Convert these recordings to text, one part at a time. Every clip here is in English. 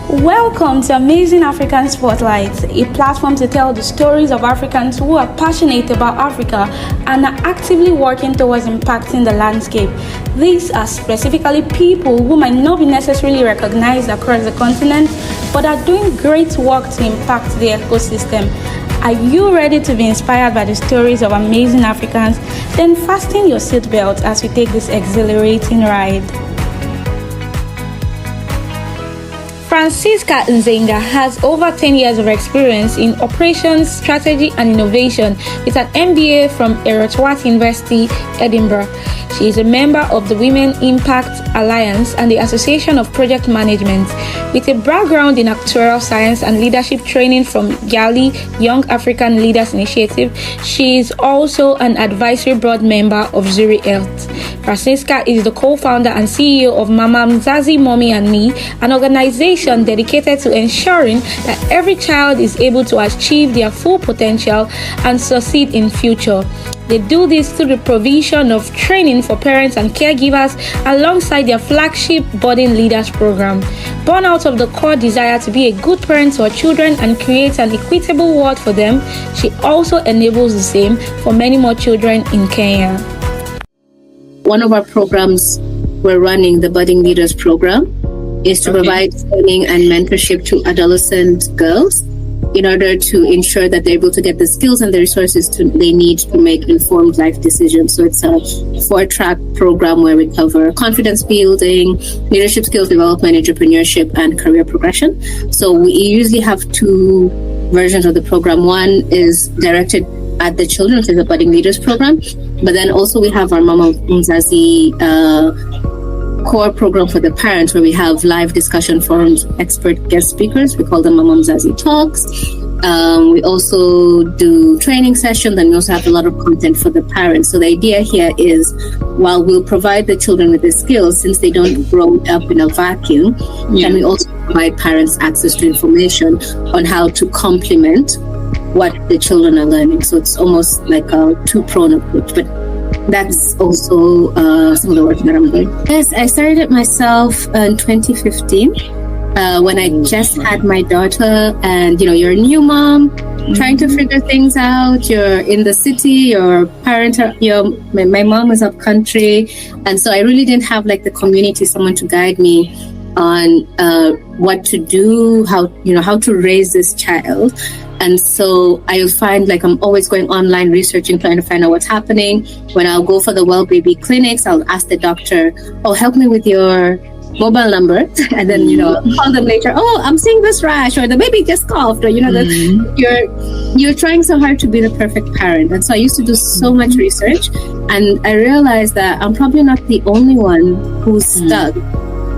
Welcome to Amazing African Spotlight, a platform to tell the stories of Africans who are passionate about Africa and are actively working towards impacting the landscape. These are specifically people who might not be necessarily recognized across the continent, but are doing great work to impact the ecosystem. Are you ready to be inspired by the stories of amazing Africans? Then fasten your seatbelt as we take this exhilarating ride. Franciscah Nzanga has over 10 years of experience in operations, strategy, and innovation with an MBA from Erasmus University, Edinburgh. She is a member of the Women Impact Alliance and the Association of Project Management. With a background in actuarial science and leadership training from YALI, Young African Leaders Initiative, she is also an advisory board member of Zurich Health. Francisca is the co-founder and CEO of Mama Mzazi, Mommy and Me, an organization dedicated to ensuring that every child is able to achieve their full potential and succeed in future. They do this through the provision of training for parents and caregivers alongside their flagship Budding Leaders program. Born out of the core desire to be a good parent to her children and create an equitable world for them, she also enables the same for many more children in Kenya. One of our programs we're running, the Budding Leaders program, is to provide training and mentorship to adolescent girls in order to ensure that they're able to get the skills and the resources they need to make informed life decisions. So it's a 4-track program where we cover confidence building, leadership skills development, entrepreneurship, and career progression. So we usually have 2 versions of the program. One is directed at the children, which is the Budding Leaders program. But then also we have our Mama Mzazi core program for the parents, where we have live discussion forums, expert guest speakers. We call them Mama Mzazi Talks. We also do training sessions, and we also have a lot of content for the parents. So the idea here is, while we'll provide the children with the skills, since they don't grow up in a vacuum, then we also provide parents access to information on how to complement what the children are learning. So it's almost like a 2-pronged approach. But that's also some of the work that I'm doing. Yes, I started it myself in 2015 when I just had my daughter. And, you're a new mom, trying to figure things out. You're in the city, your parents are, my mom is up country. And so I really didn't have the community, someone to guide me on what to do, how to raise this child. And so I find I'm always going online, researching, trying to find out what's happening. When I'll go for the well baby clinics, I'll ask the doctor, help me with your mobile number. And then, I'll call them later. I'm seeing this rash, or the baby just coughed, or, you're trying so hard to be the perfect parent. And so I used to do so much research. And I realized that I'm probably not the only one who's stuck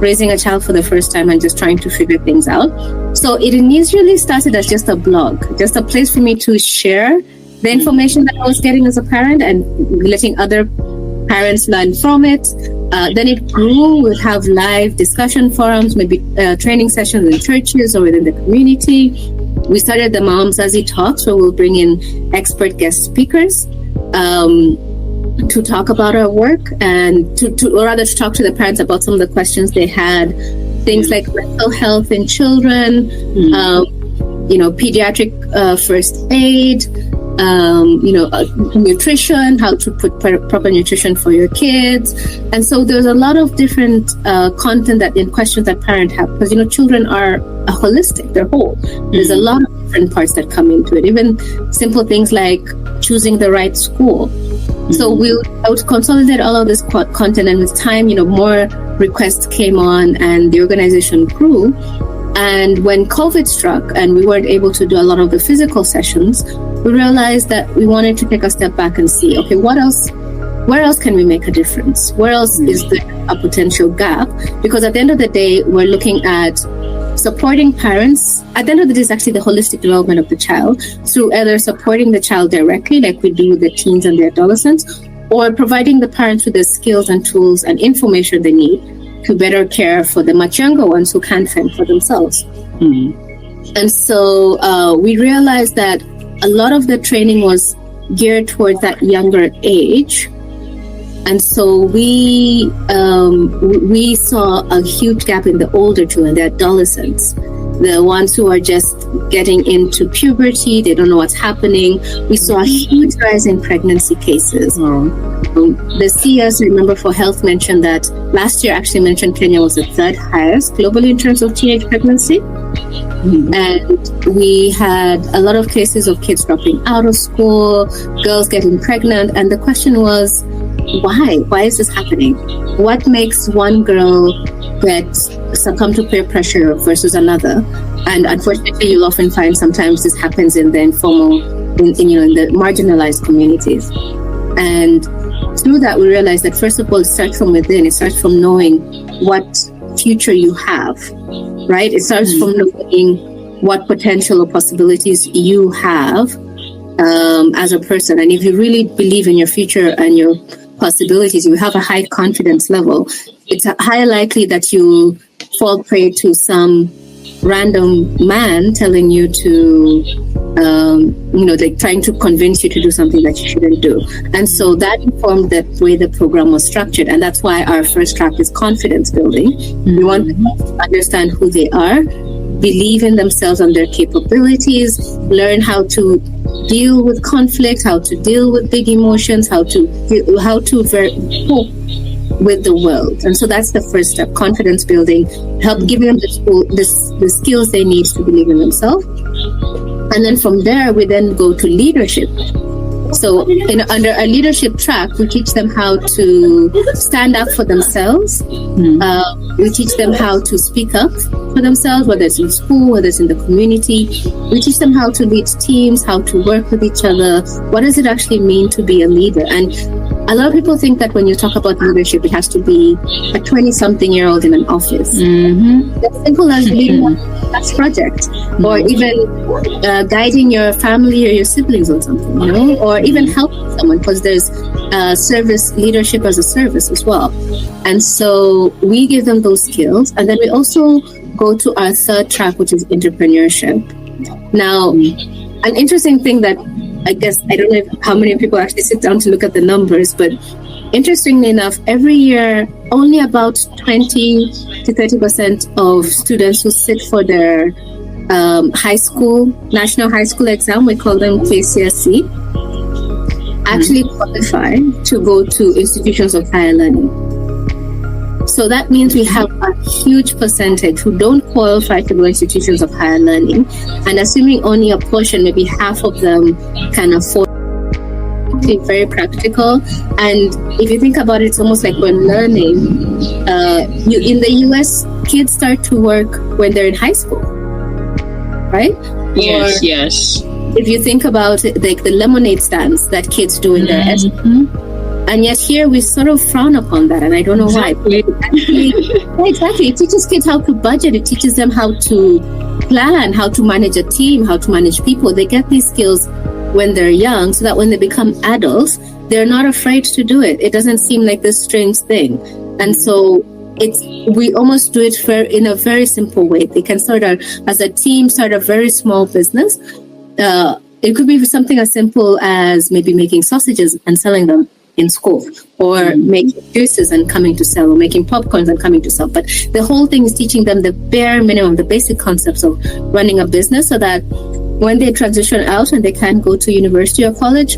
raising a child for the first time and just trying to figure things out. So it initially started as just a blog, just a place for me to share the information that I was getting as a parent and letting other parents learn from it. Then it grew. We'd have live discussion forums, maybe training sessions in churches or within the community. We started the Mama Mzazi Talks, where we'll bring in expert guest speakers to talk about our work, and to talk to the parents about some of the questions they had, things like mental health in children, pediatric first aid, nutrition, how to put proper nutrition for your kids. And so there's a lot of different content and questions that parents have, because children are holistic, they're whole. There's a lot of different parts that come into it, even simple things like choosing the right school. So I would consolidate all of this content, and with time, more requests came on and the organization grew. And when COVID struck and we weren't able to do a lot of the physical sessions, we realized that we wanted to take a step back and see, okay, where else can we make a difference? Where else is there a potential gap? Because at the end of the day, we're looking at supporting parents. At the end of the day, it's actually the holistic development of the child through either supporting the child directly, like we do with the teens and the adolescents, or providing the parents with the skills and tools and information they need to better care for the much younger ones who can't fend for themselves. And so we realized that a lot of the training was geared towards that younger age. And so we saw a huge gap in the older children, the adolescents. the ones who are just getting into puberty, they don't know what's happening. We saw a huge rise in pregnancy cases. The CS, remember, for health mentioned that last year actually mentioned Kenya was the third highest globally in terms of teenage pregnancy. And we had a lot of cases of kids dropping out of school, girls getting pregnant. And the question was, why? Why is this happening? What makes one girl succumb to peer pressure versus another? And unfortunately, you'll often find sometimes this happens in the informal, in the marginalized communities. And through that, we realized that first of all, it starts from within. It starts from knowing what future you have, right? It starts from knowing what potential or possibilities you have as a person. And if you really believe in your future and your possibilities, you have a high confidence level, it's high likely that you fall prey to some random man telling you to, like trying to convince you to do something that you shouldn't do. And so that informed the way the program was structured. And that's why our first track is confidence building. We want them to understand who they are, believe in themselves and their capabilities, learn how to deal with conflict, how to deal with big emotions, how to cope with the world. And so that's the first step, confidence building, help giving them the skills they need to believe in themselves. And then from there, we then go to leadership. So under a leadership track, we teach them how to stand up for themselves. We teach them how to speak up for themselves, whether it's in school, whether it's in the community. We teach them how to lead teams, how to work with each other. What does it actually mean to be a leader? And a lot of people think that when you talk about leadership, it has to be a 20-something-year-old in an office. As simple as leading a class project, or even guiding your family or your siblings on something, or even helping someone, because there's service leadership as a service as well. And so we give them those skills, and then we also go to our third track, which is entrepreneurship. Now, an interesting thing that I guess, I don't know how many people actually sit down to look at the numbers, but interestingly enough, every year, only about 20 to 30% of students who sit for their national high school exam, we call them KCSE, actually qualify to go to institutions of higher learning. So that means we have a huge percentage who don't qualify to go institutions of higher learning. And assuming only a portion, maybe half of them can afford, it's very practical. And if you think about it, it's almost like when learning, in the US, kids start to work when they're in high school, right? Yes. If you think about it, like the lemonade stands that kids do in their and yet here we sort of frown upon that, and I don't know why. Exactly. It teaches kids how to budget. It teaches them how to plan, how to manage a team, how to manage people. They get these skills when they're young, so that when they become adults, they're not afraid to do it. It doesn't seem like this strange thing. And so we almost do it in a very simple way. They can start as a team, start a very small business. It could be something as simple as maybe making sausages and selling them in school, or making juices and coming to sell, or making popcorns and coming to sell. But the whole thing is teaching them the bare minimum, the basic concepts of running a business, so that when they transition out and they can go to university or college,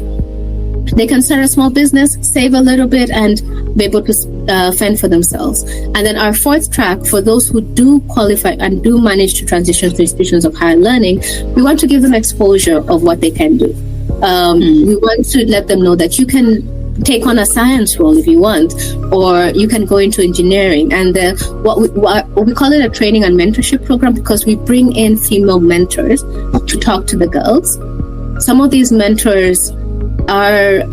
they can start a small business, save a little bit, and be able to fend for themselves. And then our fourth track, for those who do qualify and do manage to transition to institutions of higher learning, we want to give them exposure of what they can do. We want to let them know that you can take on a science role if you want, or you can go into engineering. And what we call it a training and mentorship program, because we bring in female mentors to talk to the girls. Some of these mentors are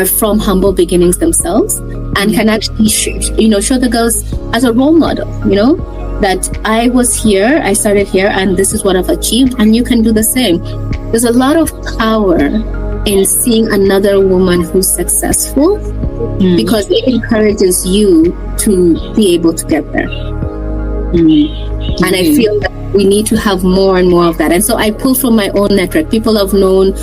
from humble beginnings themselves, and can actually show the girls as a role model, that I was here, I started here, and this is what I've achieved, and you can do the same. There's a lot of power in seeing another woman who's successful, because it encourages you to be able to get there. And I feel that we need to have more and more of that. And so I pull from my own network. People I've known,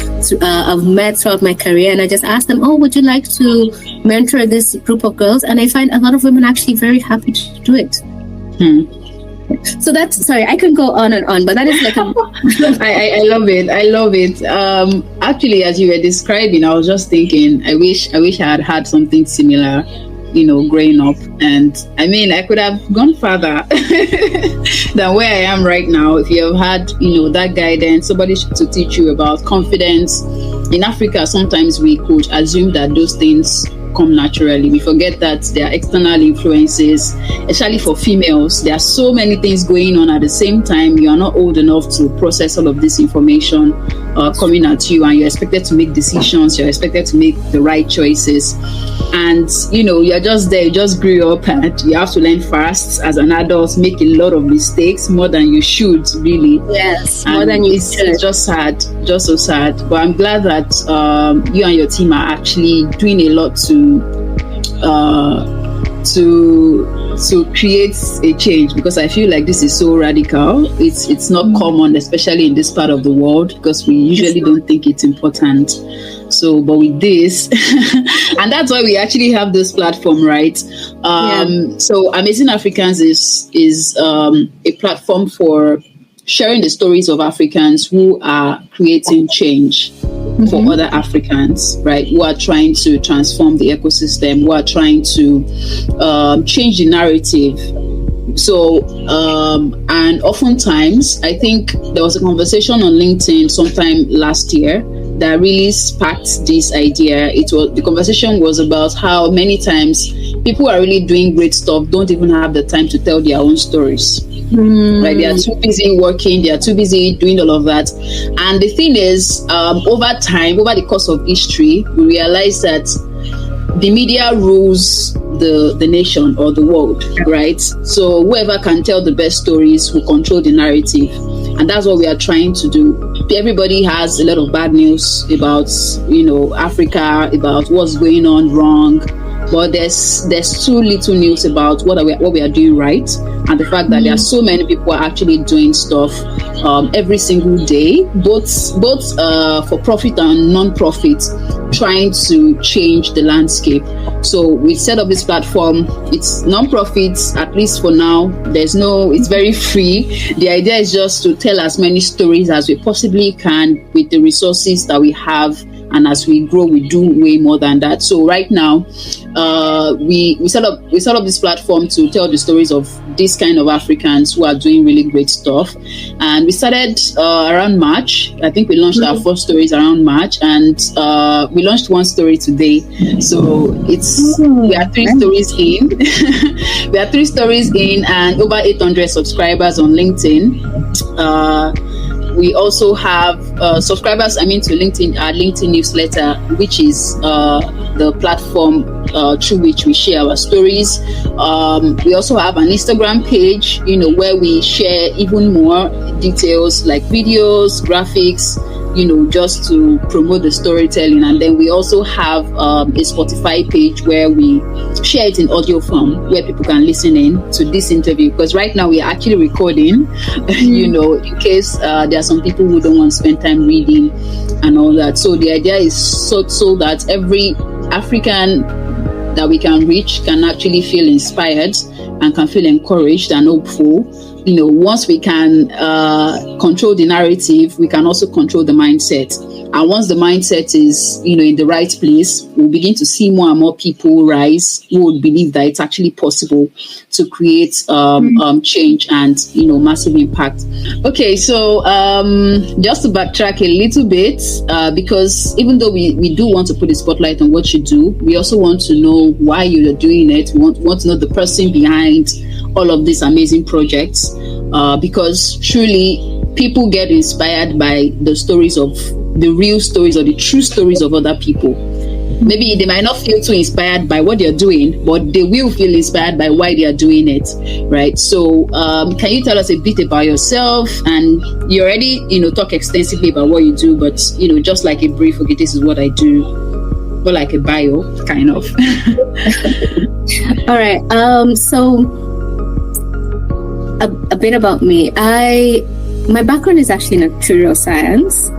I've met throughout my career, and I just ask them, would you like to mentor this group of girls? And I find a lot of women actually very happy to do it. So that's, sorry, I can go on and on, but that is like I love it. I love it. Actually, as you were describing, I was just thinking, I wish I had something similar, growing up. And I mean, I could have gone further than where I am right now if you have had, that guidance, somebody to teach you about confidence. In Africa, sometimes we could assume that those things come naturally. We forget that there are external influences, especially for females. There are so many things going on at the same time. You are not old enough to process all of this information coming at you, and you're expected to make decisions. You're expected to make the right choices. And, you're just there, you just grew up, and you have to learn fast as an adult, make a lot of mistakes, more than you should, really. Yes, more than you should. It's just sad, just so sad. But I'm glad that you and your team are actually doing a lot to create a change, because I feel like this is so radical. It's not common, especially in this part of the world, because we usually don't think it's important. So, but with this, and that's why we actually have this platform, right? So Amazing Africans is a platform for sharing the stories of Africans who are creating change for other Africans, right? Who are trying to transform the ecosystem, who are trying to change the narrative. So, and oftentimes, I think there was a conversation on LinkedIn sometime last year that really sparked this idea. The conversation was about how many times people who are really doing great stuff don't even have the time to tell their own stories. Right? They are too busy working, they are too busy doing all of that. And the thing is, over time, over the course of history, we realize that the media rules the nation or the world, right? So whoever can tell the best stories will control the narrative. And that's what we are trying to do. Everybody has a lot of bad news about, Africa, about what's going on wrong. But there's too little news about what we are doing right, and the fact that there are so many people are actually doing stuff every single day, both for profit and non-profit, trying to change the landscape. So we set up this platform. It's non-profit, at least for now. It's very free. The idea is just to tell as many stories as we possibly can with the resources that we have. And as we grow, we do way more than that. So right now, we set up this platform to tell the stories of these kind of Africans who are doing really great stuff. And we started around March. I think we launched our first stories around March, and we launched one story today. So we are 3 stories in. We are 3 stories in, and over 800 subscribers on LinkedIn. We also have subscribers, to LinkedIn, our LinkedIn newsletter, which is the platform through which we share our stories. We also have an Instagram page, where we share even more details like videos, graphics, just to promote the storytelling. And then we also have a Spotify page where we share it in audio form, where people can listen in to this interview. Because right now we are actually recording, in case there are some people who don't want to spend time reading and all that. So the idea is so that every African that we can reach can actually feel inspired and can feel encouraged and hopeful. Once we can control the narrative, we can also control the mindset. And once the mindset is, in the right place, we'll begin to see more and more people rise who would believe that it's actually possible to create change and, massive impact. Okay, so just to backtrack a little bit, because even though we do want to put a spotlight on what you do, we also want to know why you're doing it. We want to know the person behind all of these amazing projects, because truly people get inspired by the real stories or the true stories of other people. Maybe they might not feel too inspired by what they're doing, but they will feel inspired by why they are doing it, right? So can you tell us a bit about yourself? And you already talk extensively about what you do, but just like a brief, okay, this is what I do, or like a bio kind of. All right, so a bit about me. My background is actually in actuarial science.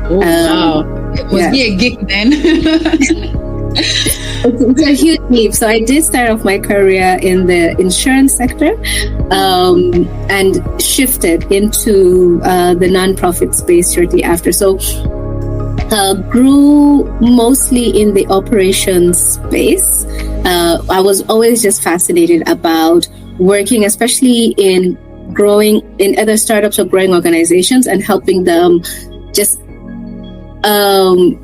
Oh, wow. It must be a geek then. It's a huge leap. So I did start off my career in the insurance sector, and shifted into the nonprofit space shortly after. So grew mostly in the operations space. I was always just fascinated about working, especially in growing in other startups or growing organizations, and helping them just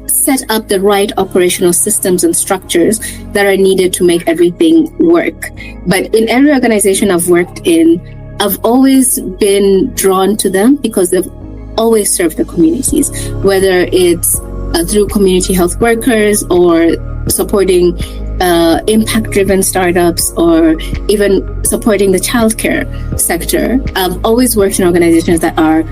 set up the right operational systems and structures that are needed to make everything work. But in every organization I've worked in, I've always been drawn to them because they've always served the communities, whether it's through community health workers or supporting impact-driven startups, or even supporting the childcare sector. I've always worked in organizations that are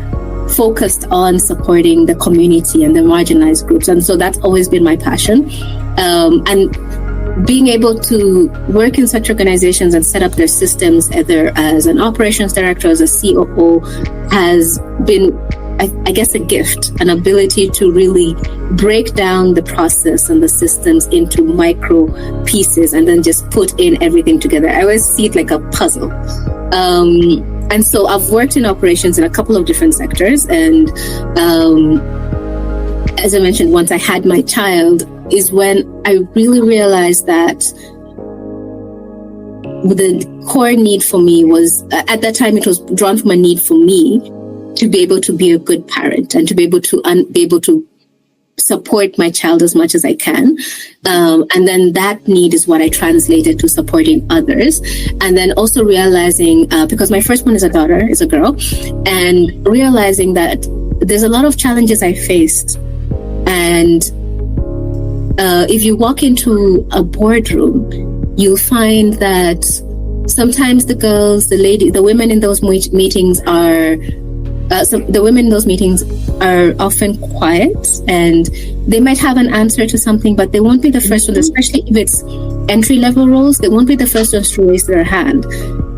focused on supporting the community and the marginalized groups. And so that's always been my passion. And being able to work in such organizations and set up their systems, either as an operations director, as a COO, has been, I guess, a gift, an ability to really break down the process and the systems into micro pieces and then just put in everything together. I always see it like a puzzle. And so I've worked in operations in a couple of different sectors. And as I mentioned, once I had my child is when I really realized that the core need for me was, at that time, it was drawn from a need for me to be able to be a good parent and to be able to support my child as much as I can. And then that need is what I translated to supporting others. And then also realizing, because my first one is a daughter, is a girl, and realizing that there's a lot of challenges I faced. And if you walk into a boardroom, you'll find that sometimes the women in those meetings are often quiet, and they might have an answer to something, but they won't be the first ones, especially if it's entry-level roles, they won't be the first ones to raise their hand.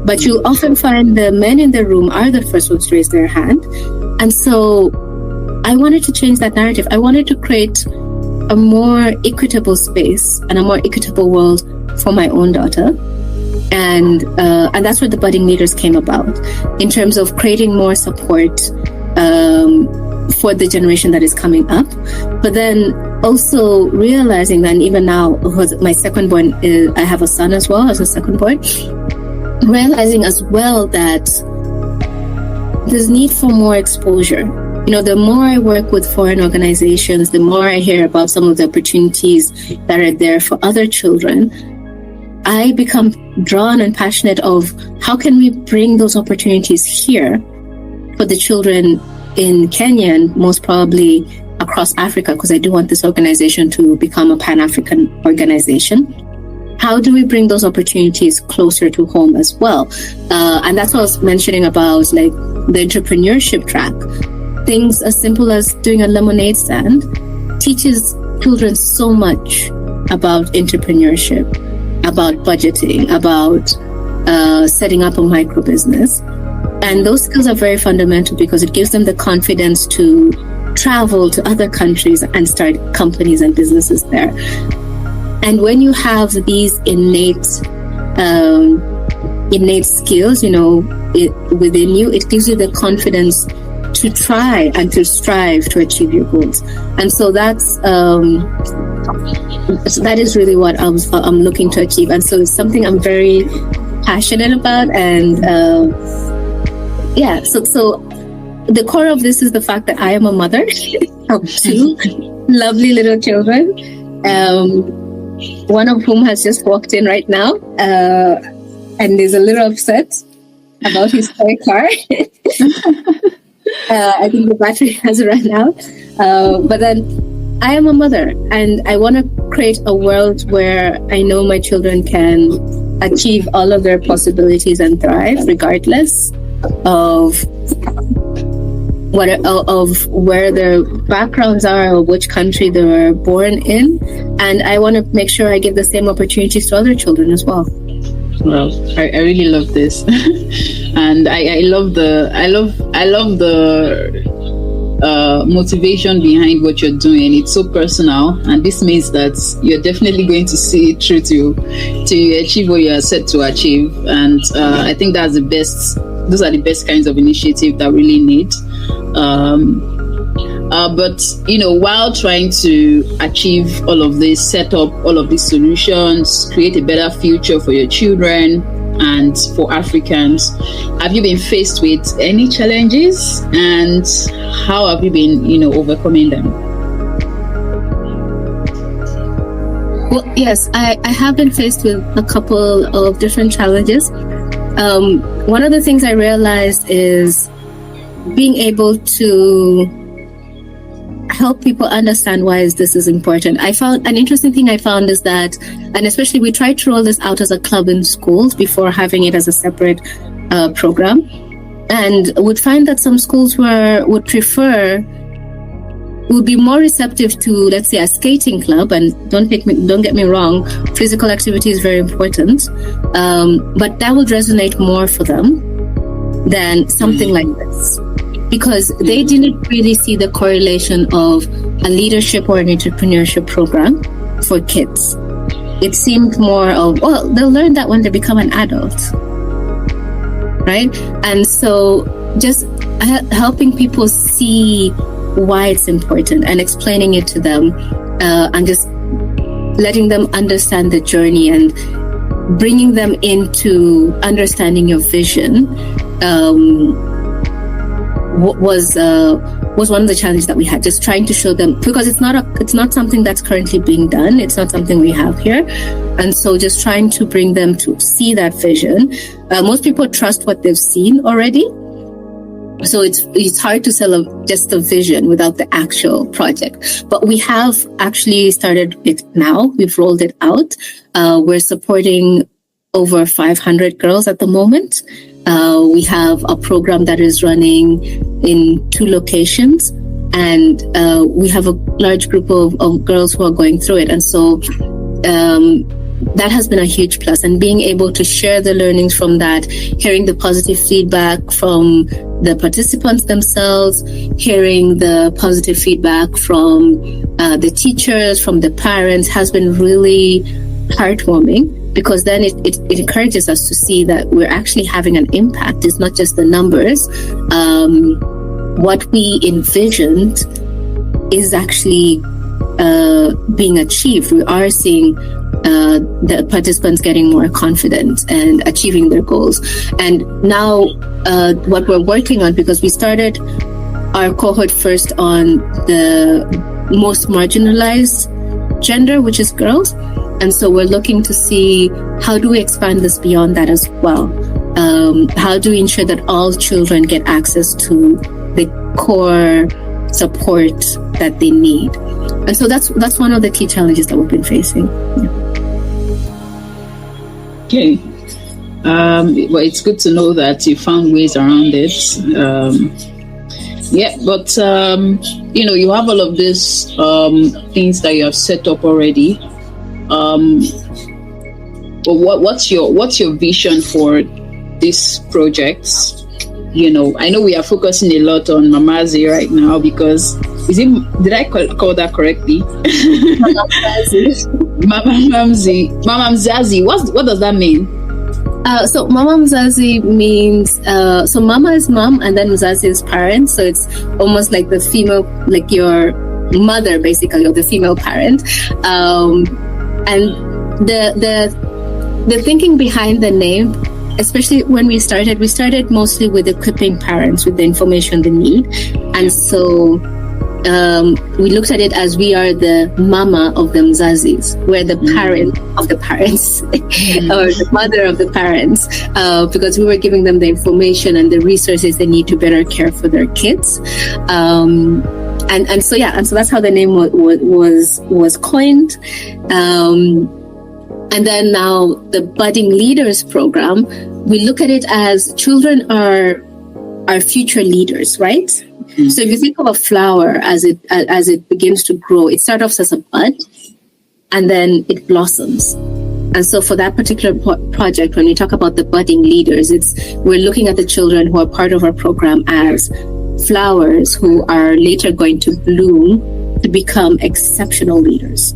But you'll often find the men in the room are the first ones to raise their hand. And so I wanted to change that narrative. I wanted to create a more equitable space and a more equitable world for my own daughter. And that's where the Budding Leaders came about, in terms of creating more support for the generation that is coming up. But then also realizing that even now, because my second born, I have a son as well as a second born, realizing as well that there's need for more exposure. You know, the more I work with foreign organizations, the more I hear about some of the opportunities that are there for other children, I become drawn and passionate of how can we bring those opportunities here for the children in Kenya and most probably across Africa, because I do want this organization to become a Pan-African organization. How do we bring those opportunities closer to home as well? And that's what I was mentioning about, like, the entrepreneurship track. Things as simple as doing a lemonade stand teaches children so much about entrepreneurship, about budgeting, about setting up a micro business. And those skills are very fundamental because it gives them the confidence to travel to other countries and start companies and businesses there. And when you have these innate skills, you know, within you, it gives you the confidence to try and to strive to achieve your goals. And so that is really what I'm looking to achieve. And so it's something I'm very passionate about. And so the core of this is the fact that I am a mother of two lovely little children, one of whom has just walked in right now and is a little upset about his toy car. I think the battery has run out. But then I am a mother, and I want to create a world where I know my children can achieve all of their possibilities and thrive regardless of where their backgrounds are or which country they were born in. And I want to make sure I give the same opportunities to other children as well. Well, I really love this. And I love the motivation behind what you're doing. It's so personal, and this means that you're definitely going to see it through to you achieve what you are set to achieve. And I think that's the best. Those are the best kinds of initiative that really need. But while trying to achieve all of this, set up all of these solutions, create a better future for your children and for Africans, have you been faced with any challenges, and how have you been, overcoming them? Well, yes, I have been faced with a couple of different challenges. One of the things I realized is being able to help people understand why this is important. I found an interesting thing is that, and especially we tried to roll this out as a club in schools before having it as a separate program, and would find that some schools would be more receptive to, let's say, a skating club. And don't get me wrong, physical activity is very important, but that would resonate more for them than something like this, because they didn't really see the correlation of a leadership or an entrepreneurship program for kids. It seemed more of, well, they'll learn that when they become an adult, right? And so just helping people see why it's important and explaining it to them, and just letting them understand the journey and bringing them into understanding your vision was one of the challenges that we had, just trying to show them, because it's not something that's currently being done. It's not something we have here. And so just trying to bring them to see that vision. Most people trust what they've seen already. So it's hard to sell just a vision without the actual project. But we have actually started it now. We've rolled it out. We're supporting over 500 girls at the moment. We have a program that is running in 2 locations, and we have a large group of girls who are going through it. And so that has been a huge plus, and being able to share the learnings from that, hearing the positive feedback from the participants themselves, hearing the positive feedback from the teachers, from the parents, has been really heartwarming, because then it encourages us to see that we're actually having an impact. It's not just the numbers. What we envisioned is actually being achieved. We are seeing the participants getting more confident and achieving their goals. And now what we're working on, because we started our cohort first on the most marginalized gender, which is girls. And so we're looking to see, how do we expand this beyond that as well? How do we ensure that all children get access to the core support that they need? And so that's one of the key challenges that we've been facing. Yeah. Okay. Well, it's good to know that you found ways around it. But you have all of these things that you have set up already. But what's your vision for this project? I know we are focusing a lot on Mama Mzazi right now, because did I call that correctly? Mama Mzazi. What does that mean? So Mama Mzazi means, so Mama is mom, and then Mzazi is parent. So it's almost like the female, like your mother, basically, or the female parent. And the thinking behind the name, especially when we started mostly with equipping parents with the information they need. And so we looked at it as we are the mama of the Mzazis. We're the parent of the parents, or the mother of the parents, because we were giving them the information and the resources they need to better care for their kids. And so that's how the name was coined. And then now the Budding Leaders program, we look at it as children are our future leaders, right? Mm-hmm. So if you think of a flower as it begins to grow, it starts off as a bud, and then it blossoms. And so for that particular project, when we talk about the budding leaders, we're looking at the children who are part of our program as flowers who are later going to bloom to become exceptional leaders.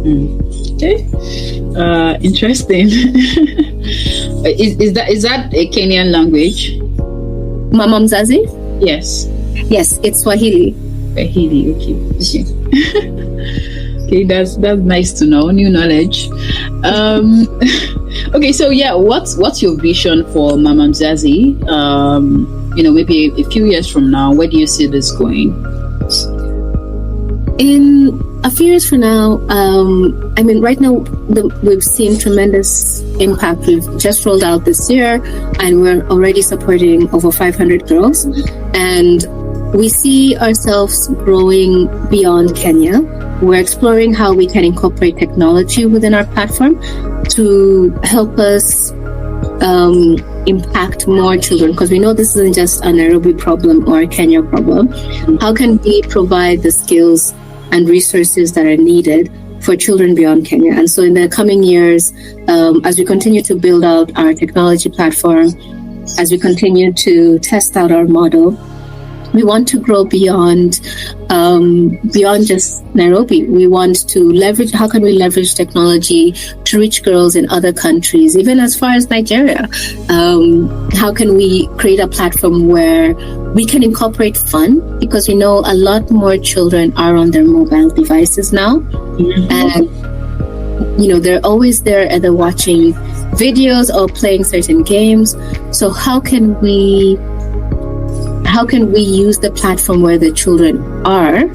Okay, interesting. Is that a Kenyan language? Mama Mzazi? Yes. Yes, it's Swahili. Swahili. Okay. Okay, that's nice to know. New knowledge. Okay, so yeah, what's your vision for Mama Mzazi? Maybe a few years from now, where do you see this going? In a few years from now, right now we've seen tremendous impact. We've just rolled out this year, and we're already supporting over 500 girls. And we see ourselves growing beyond Kenya. We're exploring how we can incorporate technology within our platform to help us impact more children, because we know this isn't just a Nairobi problem or a Kenya problem. How can we provide the skills and resources that are needed for children beyond Kenya? And so in the coming years, as we continue to build out our technology platform, as we continue to test out our model, we want to grow beyond just Nairobi. We want to leverage, how can we leverage technology to reach girls in other countries, even as far as Nigeria? How can we create a platform where we can incorporate fun? Because we know a lot more children are on their mobile devices now. And, they're always there either watching videos or playing certain games. So how can we use the platform where the children are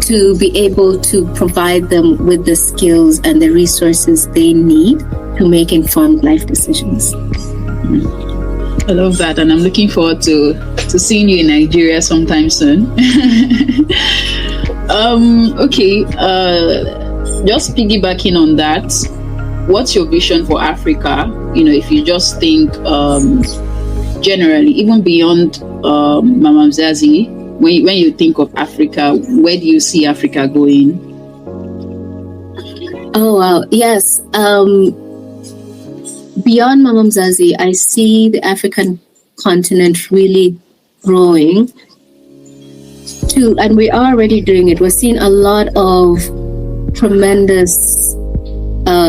to be able to provide them with the skills and the resources they need to make informed life decisions? I love that, and I'm looking forward to seeing you in Nigeria sometime soon. Okay, just piggybacking on that, what's your vision for Africa? If you just think generally, even beyond Mama Mzazi, when you think of Africa, where do you see Africa going? Oh, wow. Yes. Beyond Mama Mzazi, I see the African continent really growing too, and we are already doing it. We're seeing a lot of tremendous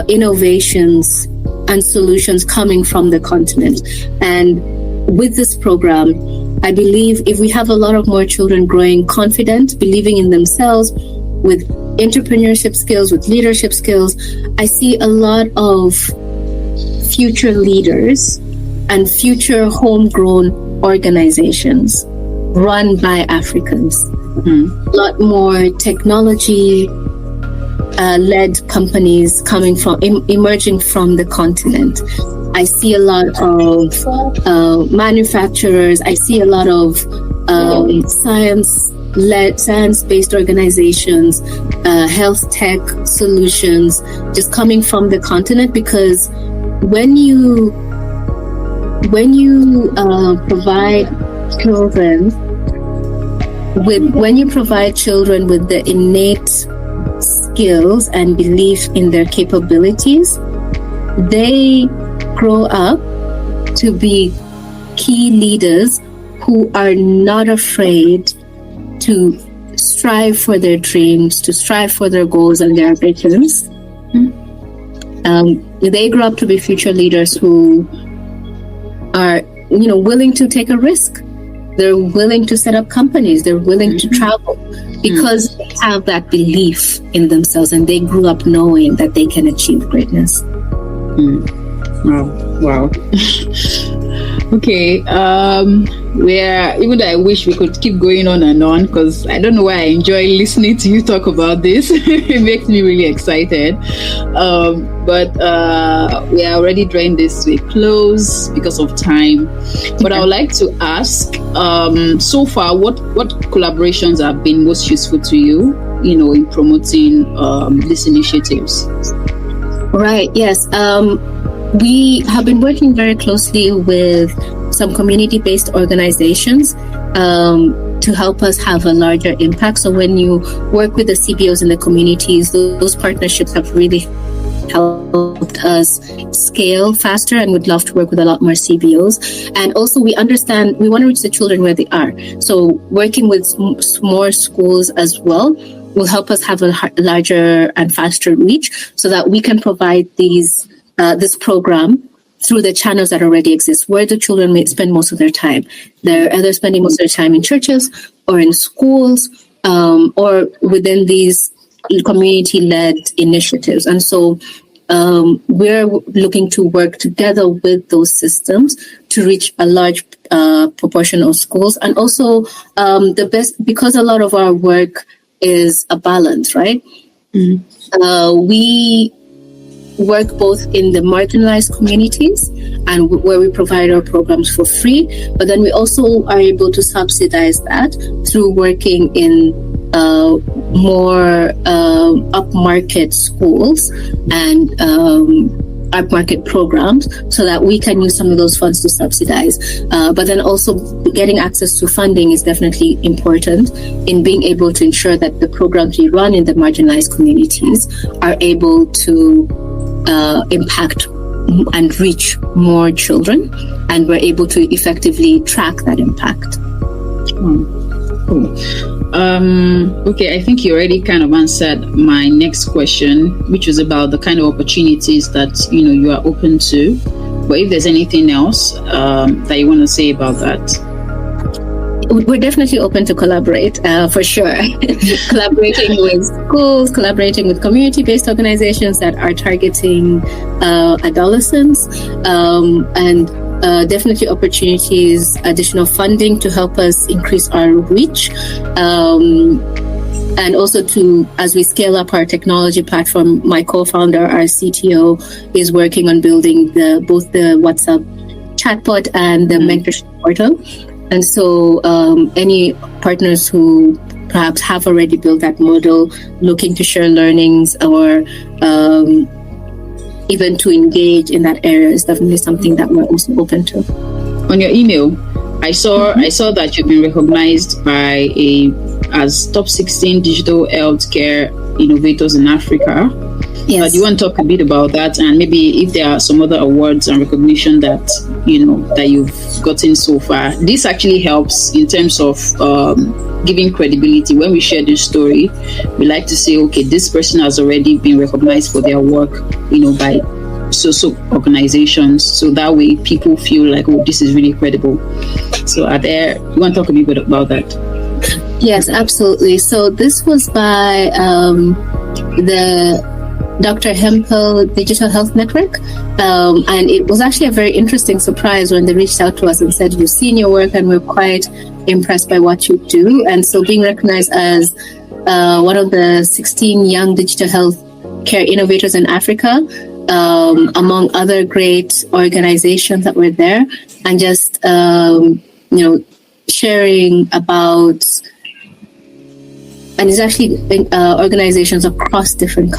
innovations and solutions coming from the continent. And with this program, I believe if we have a lot of more children growing confident, believing in themselves, with entrepreneurship skills, with leadership skills, I see a lot of future leaders and future homegrown organizations run by Africans. A lot more technology led companies emerging from the continent. I see a lot of manufacturers. I see a lot of science-based organizations, health tech solutions just coming from the continent, because when you provide children with the innate skills and belief in their capabilities, they grow up to be key leaders who are not afraid to strive for their dreams, to strive for their goals and their ambitions. They grow up to be future leaders who are, willing to take a risk. They're willing to set up companies. They're willing to travel because they have that belief in themselves, and they grew up knowing that they can achieve greatness. Wow. Okay. Even though I wish we could keep going on and on, because I don't know why I enjoy listening to you talk about this. It makes me really excited. But we are already drawing this to a close because of time. But I would like to ask, so far, what collaborations have been most useful to you, in promoting these initiatives? Right. Yes. We have been working very closely with some community-based organizations to help us have a larger impact. So when you work with the CBOs in the communities, those partnerships have really helped us scale faster, and would love to work with a lot more CBOs. And also, we understand we want to reach the children where they are. So working with more schools as well will help us have a larger and faster reach, so that we can provide this program through the channels that already exist, where the children may spend most of their time. They're either spending most of their time in churches or in schools, or within these community-led initiatives. And so we're looking to work together with those systems to reach a large proportion of schools. And also because a lot of our work is a balance, right? We work both in the marginalized communities and where we provide our programs for free, but then we also are able to subsidize that through working in more upmarket schools and upmarket programs, so that we can use some of those funds to subsidize. But then also getting access to funding is definitely important in being able to ensure that the programs we run in the marginalized communities are able to impact and reach more children, and we're able to effectively track that impact. Cool. Okay, I think you already kind of answered my next question, which was about the kind of opportunities that you are open to. But if there's anything else that you want to say about that. We're definitely open to collaborate, for sure. Collaborating with schools, collaborating with community-based organizations that are targeting adolescents, and definitely opportunities, additional funding to help us increase our reach. And also as we scale up our technology platform, my co-founder, our CTO, is working on building both the WhatsApp chatbot and the mentorship portal. And so any partners who perhaps have already built that model, looking to share learnings or even to engage in that area, is definitely something that we're also open to. On your email, I saw that you've been recognized as top 16 digital healthcare innovators in Africa. Yes. Do you want to talk a bit about that, and maybe if there are some other awards and recognition that that you've gotten so far? This actually helps in terms of giving credibility. When we share this story, we like to say, okay, this person has already been recognized for their work, by so organizations. So that way, people feel like, oh, this is really credible. So, you want to talk a bit about that? Yes, absolutely. So this was by the Dr. Hempel Digital Health Network. And it was actually a very interesting surprise when they reached out to us and said, "We've seen your work and we're quite impressed by what you do." And so being recognized as one of the 16 young digital health care innovators in Africa, among other great organizations that were there, and just, sharing about, and it's actually organizations across different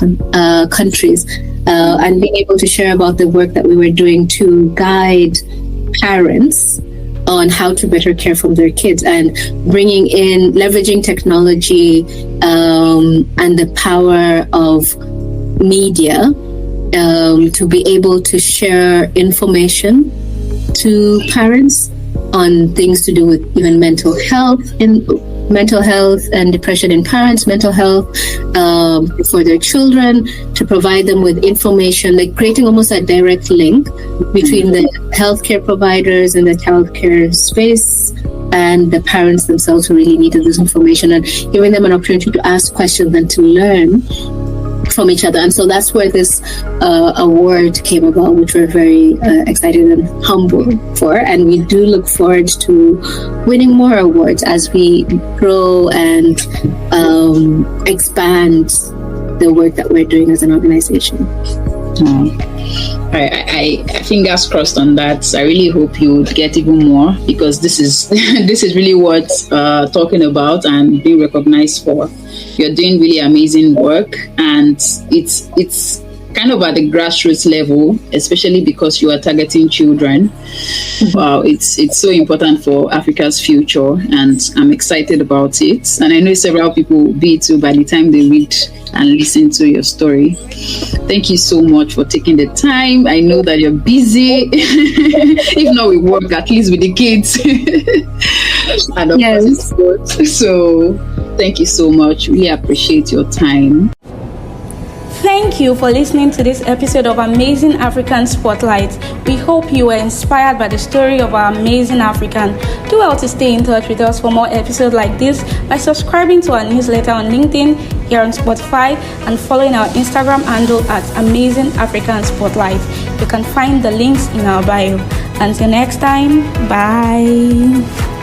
countries, and being able to share about the work that we were doing to guide parents on how to better care for their kids, and leveraging technology and the power of media to be able to share information to parents on things to do with even mental health and depression in parents, mental health for their children, to provide them with information, like creating almost a direct link between the healthcare providers and the childcare space and the parents themselves who really needed this information, and giving them an opportunity to ask questions and to learn from each other. And so that's where this award came about, which we're very excited and humble for. And we do look forward to winning more awards as we grow and expand the work that we're doing as an organization. I fingers crossed on that. I really hope you get even more, because this is this is really what talking about and being recognized for. You're doing really amazing work, and it's kind of at the grassroots level, especially because you are targeting children. Wow, it's so important for Africa's future, and I'm excited about it. And I know several people will be too by the time they read and listen to your story. Thank you so much for taking the time. I know that you're busy. If not with work, at least with the kids. And of course it's good. So thank you so much. We appreciate your time. Thank you for listening to this episode of Amazing African Spotlight. We hope you were inspired by the story of our amazing African. Do well to stay in touch with us for more episodes like this by subscribing to our newsletter on LinkedIn, here on Spotify, and following our Instagram handle at Amazing African Spotlight. You can find the links in our bio. Until next time, bye.